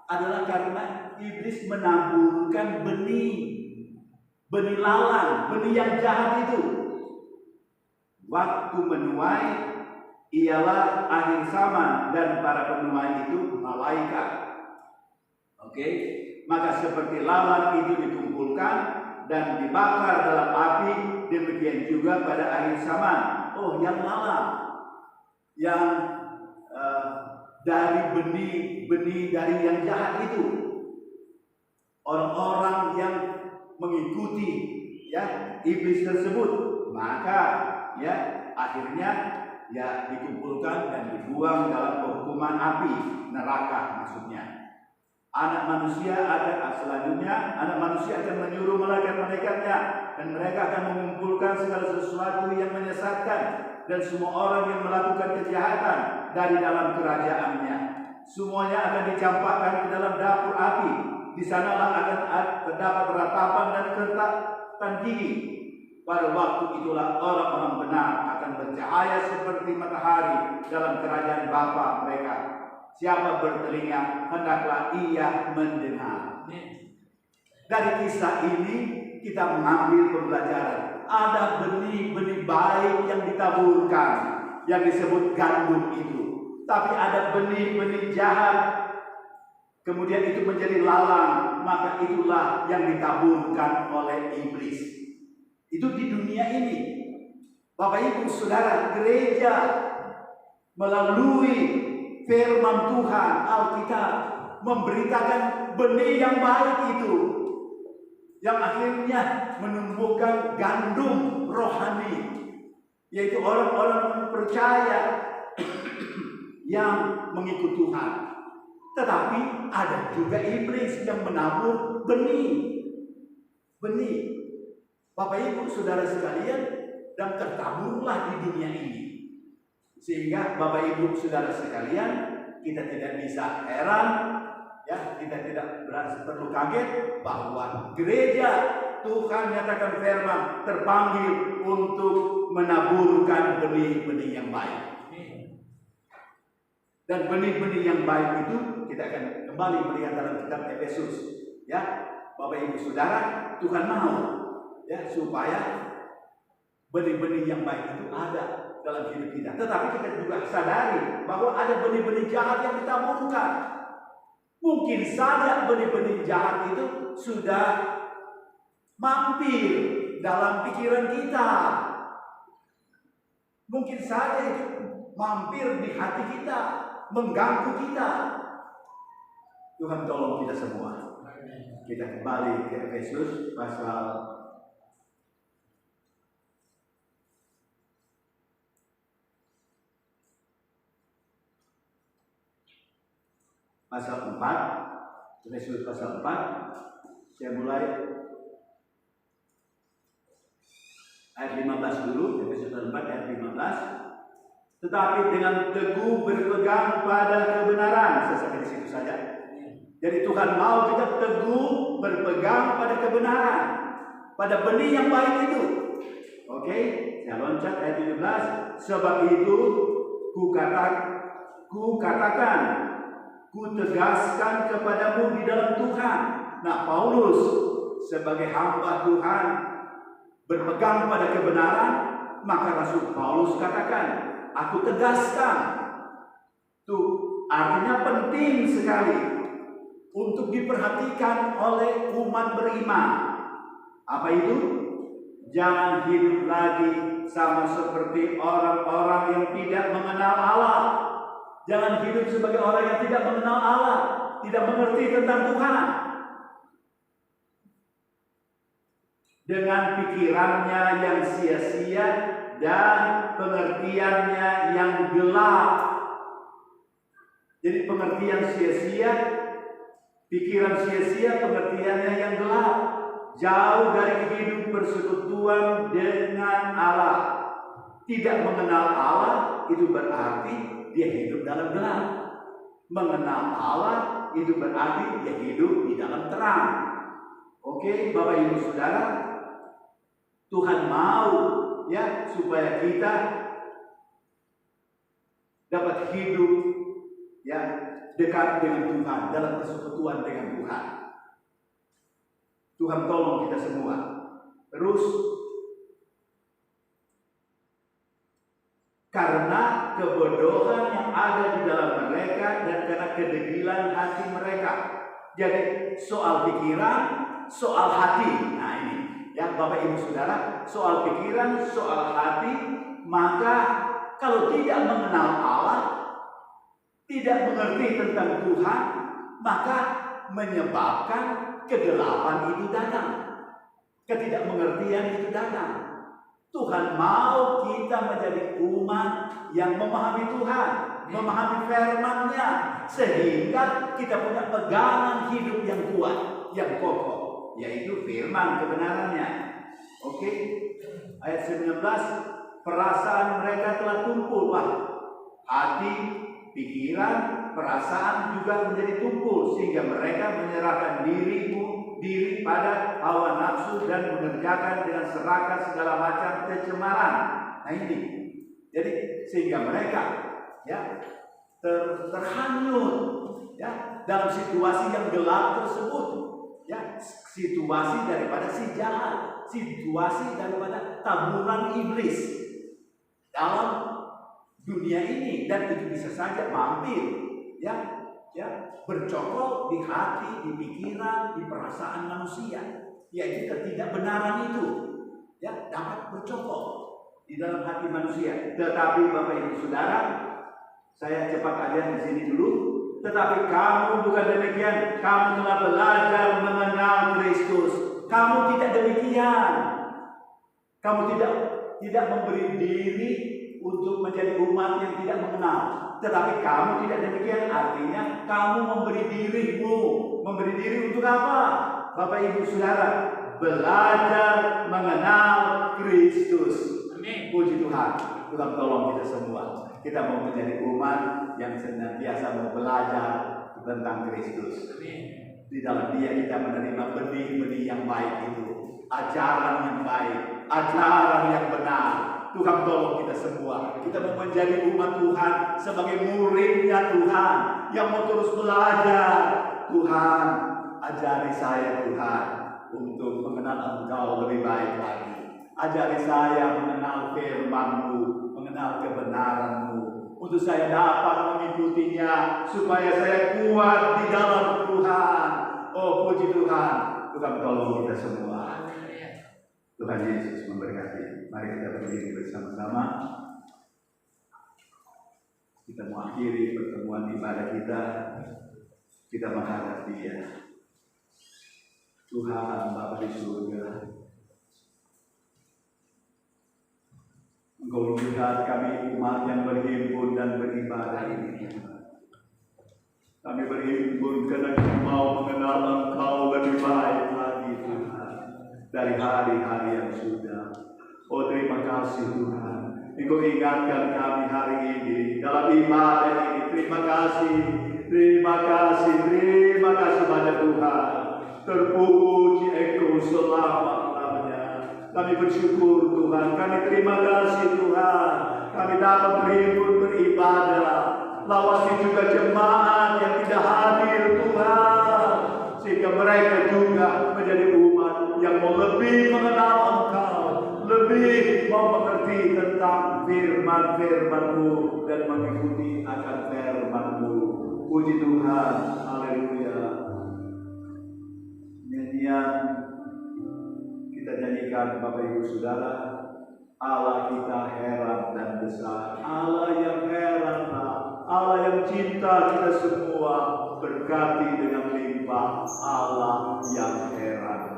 adalah karena iblis menaburkan benih lalang, benih yang jahat itu. Waktu menuai ialah akhir zaman dan para penuai itu malaikat. Oke, maka seperti lalang itu dikumpulkan dan dibakar dalam api, demikian juga pada akhir zaman. Yang lalang, yang dari benih dari yang jahat itu, orang-orang yang mengikuti iblis tersebut, maka akhirnya dikumpulkan dan dibuang dalam hukuman api neraka maksudnya. Anak manusia akan menyuruh malaikat-malaikatnya, dan mereka akan mengumpulkan segala sesuatu yang menyesatkan dan semua orang yang melakukan kejahatan dari dalam kerajaannya. Semuanya akan dicampakkan ke dalam dapur api. Di sanalah akan terdapat ratapan dan kertapan gigi. Pada waktu itulah orang-orang benar akan bercahaya seperti matahari dalam kerajaan Bapa mereka. Siapa bertelinga, hendaklah ia mendengar. Dari kisah ini kita mengambil pembelajaran. Ada benih-benih baik yang ditaburkan, yang disebut gandum itu. Tapi ada benih-benih jahat, kemudian itu menjadi lalang, maka itulah yang ditaburkan oleh iblis. Itu di dunia ini. Bapak Ibu Saudara, gereja melalui firman Tuhan, Alkitab, memberitakan benih yang baik itu, yang akhirnya menumbuhkan gandum rohani, yaitu orang-orang percaya yang mengikut Tuhan. Tetapi ada juga iblis yang menabur benih. Bapak Ibu Saudara sekalian, dan tertaburlah di dunia ini. Sehingga Bapak Ibu Saudara sekalian, kita tidak bisa heran, kita tidak perlu kaget bahwa gereja Tuhan nyatakan firman terpanggil untuk menaburkan benih-benih yang baik. Dan benih-benih yang baik itu kita akan kembali melihat dalam kitab Efesus. Bapak Ibu Saudara, Tuhan mau supaya benih-benih yang baik itu ada dalam hidup kita. Tetapi kita juga sadari bahwa ada benih-benih jahat yang ditaburkan. Mungkin saja benih-benih jahat itu sudah mampir dalam pikiran kita. Mungkin saja itu mampir di hati kita, mengganggu kita. Tuhan tolong kita semua. Kita kembali ke Efesus pasal 4, Efesus pasal 4, saya mulai ayat 15 dulu, Efesus 4 ayat 15. Tetapi dengan teguh berpegang pada kebenaran, saya sampai di situ saja. Jadi Tuhan mau kita teguh berpegang pada kebenaran, pada benih yang baik itu. Oke, saya loncat ayat 17. Sebab itu ku tegaskan kepadamu di dalam Tuhan. Nah, Paulus sebagai hamba Tuhan berpegang pada kebenaran, maka Rasul Paulus katakan, aku tegaskan. Tuh, artinya penting sekali untuk diperhatikan oleh umat beriman. Apa itu? Jangan hidup lagi sama seperti orang-orang yang tidak mengenal Allah. Jangan hidup sebagai orang yang tidak mengenal Allah, tidak mengerti tentang Tuhan. Dengan pikirannya yang sia-sia dan pengertiannya yang gelap. Jadi pengertian sia-sia, pikiran sia-sia, pengertiannya yang gelap. Jauh dari hidup persekutuan dengan Allah. Tidak mengenal Allah itu berarti dia hidup dalam gelap. Mengenal Allah itu berarti dia hidup di dalam terang. Oke, Bapak Ibu Saudara, Tuhan mau ya supaya kita dapat hidup ya dekat dengan Tuhan, dalam persekutuan dengan Tuhan. Tuhan tolong kita semua. Terus, karena kebodohan yang ada di dalam mereka dan karena kedegilan hati mereka. Jadi soal pikiran, soal hati. Nah ini, ya Bapak Ibu Saudara, soal pikiran, soal hati. Maka kalau tidak mengenal Allah, tidak mengerti tentang Tuhan, maka menyebabkan kegelapan itu datang, ketidakmengertian itu datang. Tuhan mau kita menjadi umat yang memahami Tuhan, memahami firman-Nya, sehingga kita punya pegangan hidup yang kuat, yang kokoh, yaitu firman kebenarannya. Oke, ayat 19, perasaan mereka telah tumpul. Wah, hati, pikiran, perasaan juga menjadi tumpul sehingga mereka menyerahkan diri pada hawa nafsu dan mengerjakan dengan serakah segala macam kecemaran. Nah ini, jadi sehingga mereka ya terhanyut ya dalam situasi yang gelap tersebut, ya situasi daripada si jahat, situasi daripada taburan iblis dalam dunia ini, dan itu bisa saja mampir ya bercokol di hati, di pikiran, di perasaan manusia, yaitu ketidakbenaran itu ya dapat bercokol di dalam hati manusia. Tetapi Bapak Ibu Saudara, saya cepat aja di sini dulu. Tetapi kamu bukan demikian, kamu telah belajar mengenal Kristus. Kamu tidak demikian. Kamu tidak memberi diri untuk menjadi umat yang tidak mengenal. Tetapi kamu tidak demikian, artinya kamu memberi dirimu. Memberi diri untuk apa? Bapak Ibu Saudara, belajar mengenal Kristus. Amin. Puji Tuhan. Tuhan tolong kita semua. Kita mau menjadi umat yang senantiasa mau belajar tentang Kristus. Amin. Di dalam Dia kita menerima benih-benih yang baik itu, ajaran yang baik, ajaran yang benar. Tuhan tolong kita semua. Kita mau menjadi umat Tuhan sebagai muridnya Tuhan yang mau terus belajar. Tuhan, ajari saya Tuhan untuk mengenal Engkau lebih baik lagi. Ajari saya mengenal firman-Mu, mengenal kebenaran-Mu, untuk saya dapat mengikutinya supaya saya kuat di dalam Tuhan. Oh puji Tuhan. Tuhan tolong kita semua. Tuhan Yesus memberkati. Mari kita berdiri bersama-sama. Kita mengakhiri pertemuan ibadah kita. Kita menghadap Dia. Tuhan Bapa di surga, Engkau lihat kami umat yang berhimpun dan beribadah ini. Kami berhimpun karena kami mau mengenal Engkau lebih baik lagi Tuhan dari hari-hari yang sudah. Oh terima kasih Tuhan, Engkau ingatkan kami hari ini dalam ibadah ini. Terima kasih pada Tuhan. Terpuji Engkau selama-lamanya. Kami bersyukur Tuhan, kami terima kasih Tuhan. Kami dapat berhimpun beribadah, lawasi juga jemaat yang tidak hadir Tuhan, sehingga mereka juga menjadi umat yang mau lebih mengenal Engkau, lebih lebih mau mengerti tentang firman-firman-Mu dan mengikuti akan firman-Mu. Puji Tuhan, haleluya. Nyanyian kita nyanyikan Bapak Ibu Saudara, Allah kita heran dan besar, Allah yang heran, Allah yang cinta kita semua, berkati dengan limpah, Allah yang heran.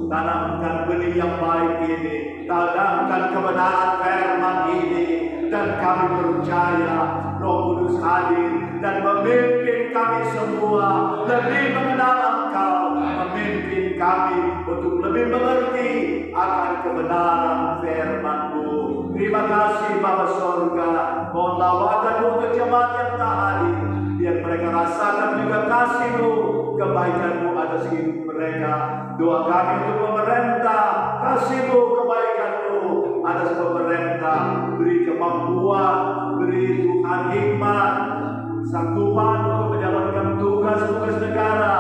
Tanamkan benih yang baik ini, tanamkan kebenaran firman ini, dan kami percaya Roh Kudus hadir dan memimpin kami semua lebih mengenal Engkau, memimpin kami untuk lebih mengerti akan kebenaran firman-Mu. Terima kasih Bapa Sorga, mohon lawatan-Mu untuk jemaat yang tak hadir, biar mereka rasakan juga kasih-Mu, kebaikan-Mu atas hidup mereka. Doa kami untuk pemerintah, kasih-Mu, kebaikan-Mu atas pemerintah, beri kemampuan, beri Tuhan hikmat, sanggupan untuk menjalankan tugas-tugas negara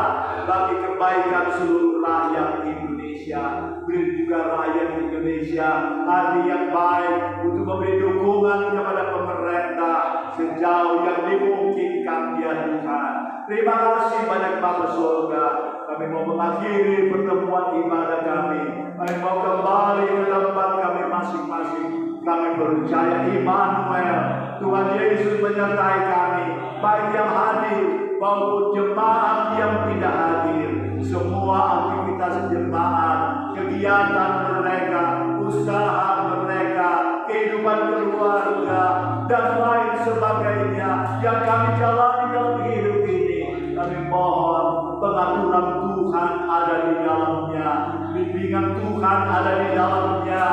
bagi kebaikan seluruh rakyat Indonesia. Beri juga rakyat Indonesia hati yang baik untuk memberi dukungan kepada pemerintah sejauh yang dimungkinkan, ya Tuhan. Terima kasih banyak Bapa Surga. Kami mau mengakhiri pertemuan ibadah kami. Kami mau kembali ke tempat kami masing-masing. Kami percaya Immanuel, Tuhan Yesus menyertai kami, baik yang hadir maupun jemaat yang tidak hadir. Semua aktivitas jemaat, kegiatan mereka, usaha mereka, kehidupan keluarga, dan lain sebagainya yang kami jalani dalam hidup ini, kami mohon pengaturan Tuhan ada di dalamnya, bimbingan Tuhan ada di dalamnya,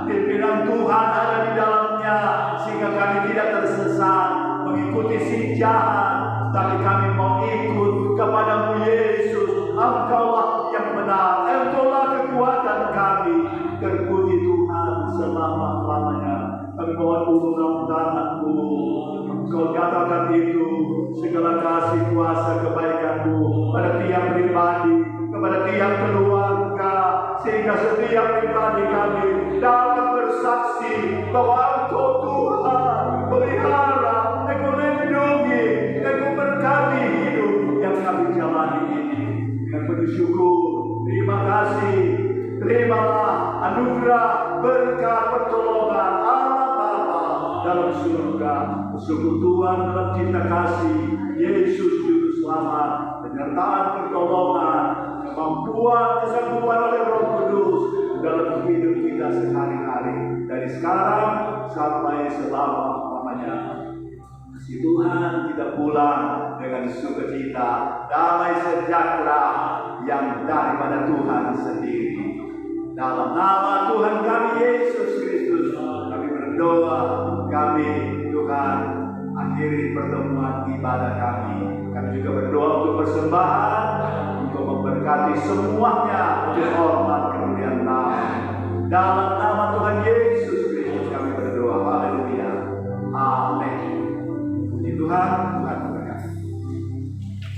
pimpinan Tuhan ada di dalamnya, sehingga kami tidak tersesat mengikuti si jahat, tapi kami mau ikut kepadamu Yesus. Engkaulah yang benar, Engkaulah kekuatan kami. Terpuji Tuhan selama-lamanya. Kami mohon ulurkan tangan-Mu. Engkau nyatakan itu, segala kasih kuasa kebaikan-Mu pada tiap pribadi, kepada tiap keluarga, sehingga setiap pribadi kami dapat bersaksi bahwa Engkau Tuhan pelihara, Engkau lindungi, Engkau berkati hidup yang kami jalani ini. Dengan penuh syukur, terima kasih, terimalah anugerah berkat pertolongan Allah Bapa dalam surga. Persekutuan dalam cinta kasih Yesus Juru Selamat, penyertaan pertolongan, kemampuan kesanggupan oleh Roh Kudus dalam hidup kita sehari-hari, dari sekarang sampai selama-lamanya. Si Tuhan kita pulang dengan sukacita, damai sejahtera yang daripada Tuhan sendiri. Dalam nama Tuhan kami Yesus Kristus, kami berdoa, kami Tuhan akhiri pertemuan ibadah kami. Kami juga berdoa untuk persembahan, untuk memberkati semuanya untuk hormat kemuliaan nama. Dalam nama Tuhan Yesus